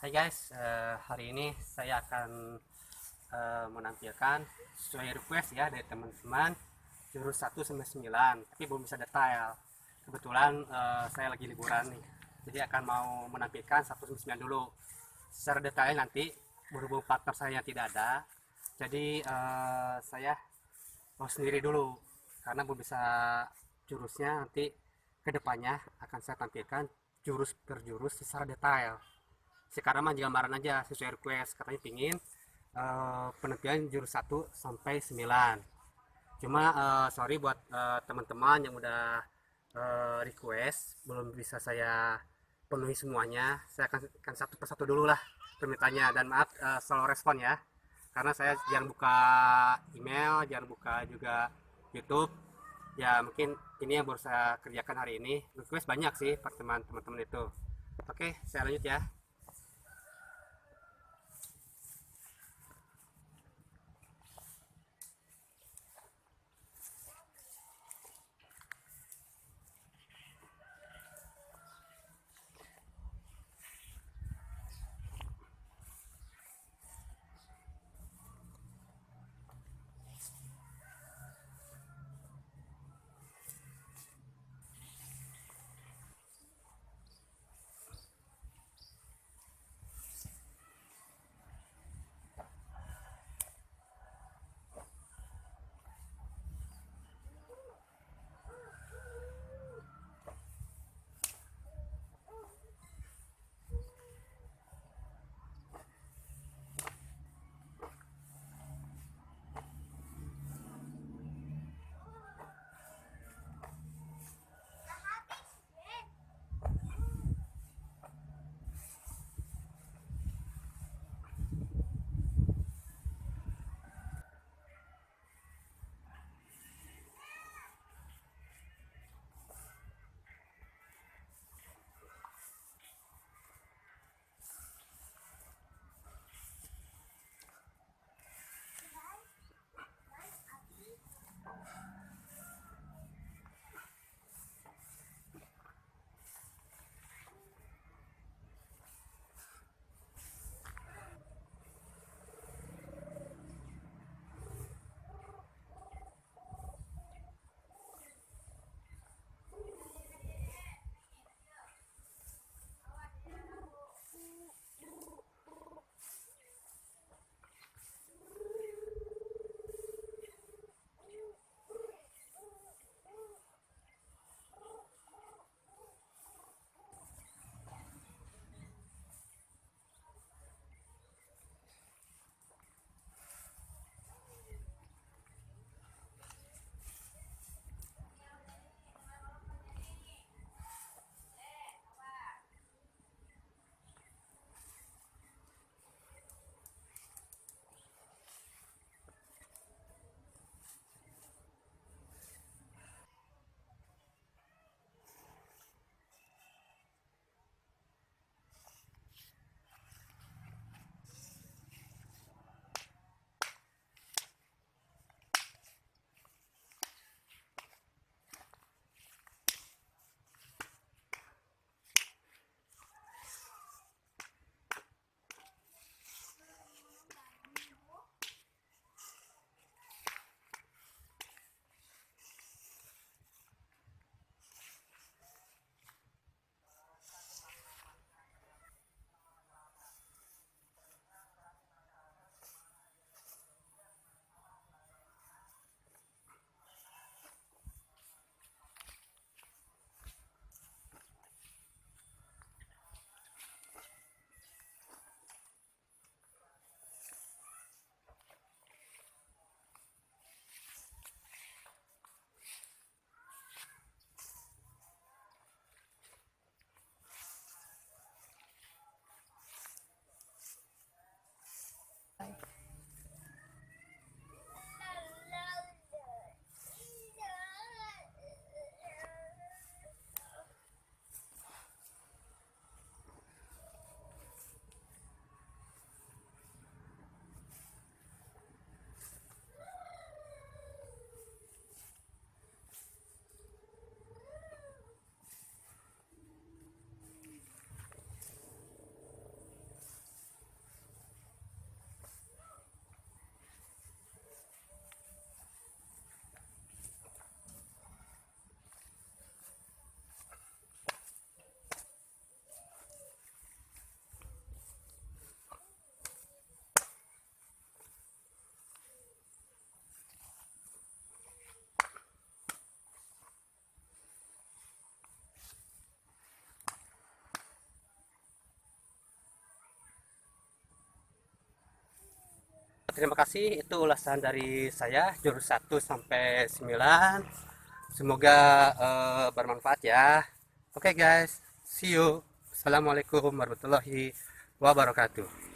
Hai guys, hari ini saya akan menampilkan sesuai request ya dari teman-teman jurus 1 sampai 9, tapi belum bisa detail. Kebetulan saya lagi liburan nih, jadi akan mau menampilkan 1 sampai 9 dulu. Secara detail nanti berhubung partner saya yang tidak ada, jadi saya mau sendiri dulu karena belum bisa jurusnya. Nanti kedepannya akan saya tampilkan jurus per jurus secara detail. Sekarang mah gambaran aja sesuai request, katanya pingin penampilan jurus 1 sampai 9. Cuma sorry buat teman-teman yang udah request, belum bisa saya penuhi semuanya. Saya akan satu persatu dulu lah permintaannya, dan maaf selalu respon ya, karena saya jarang buka email, jarang buka juga YouTube. Ya mungkin ini yang baru saya kerjakan hari ini. Request banyak sih teman-teman itu. Oke, saya lanjut ya. terima kasih, itu ulasan dari saya jurus 1 sampai 9. Semoga bermanfaat ya. Oke guys, see you. Assalamualaikum warahmatullahi wabarakatuh.